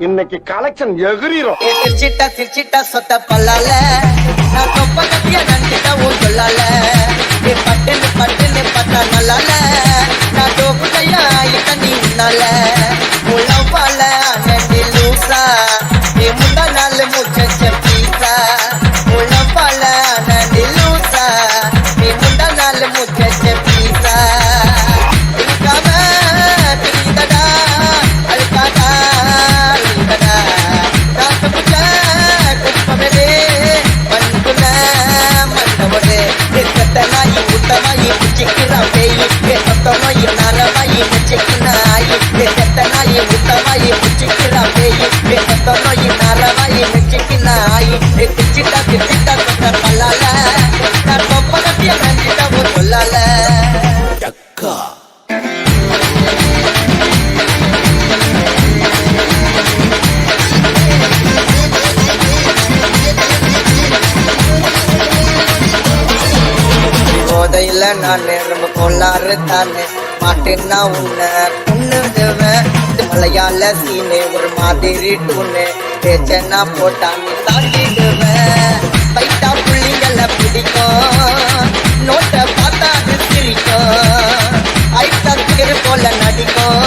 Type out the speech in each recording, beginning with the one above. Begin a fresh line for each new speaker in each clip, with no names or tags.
இன்னைக்கு கலெக்ஷன் எகிரிரும்.
சிரிச்சிட்டா சிரிச்சிட்டா சொத்த பல்லால நான் தொப்ப கட்டிய நண்டிட்டா ஊர் சொல்லால நீ பட்டுன்னு பட்டுன்னு பட்டா நல்லால நான் தோப்பு கையா ஆயிட்ட நீ உன்னால உழவால நண்டி லூசா நீ முந்தா நாள் முச்சச்ச பீசா உழவால நண்டி லூசா நீ முந்தா நாள் முச்சச்ச பீசா இருக்காம தெரியுதடா அழுக்காடா போதையில நானு ரொம்ப கோளாறு தானே மாட்டேன்னா உன்னை பொண்ணுடுவேன் மலையாள சீனு ஒரு மாதிரி டூனு பேச்சனா போட்டா நீ தாண்டிடுவேன் பைட்டா புள்ளிங்கள பிடிக்கும் நோட்டை பார்த்தா அது சிரிக்கும் ஐத்தாத்திரு போல நடிக்கும்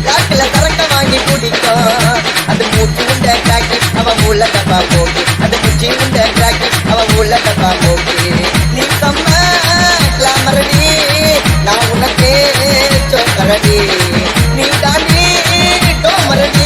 காட்டுல சரக்க வாங்கி குடிக்கும் அது மூச்சு உண்ட காக்கி அவ மூல டப்பா போட்டி அது மூச்சு உண்ட காக்கி அவ மூல டப்பா போட்டி நீ கம்ம கிளாமரடி நான் உனக்கே சோக்கரடி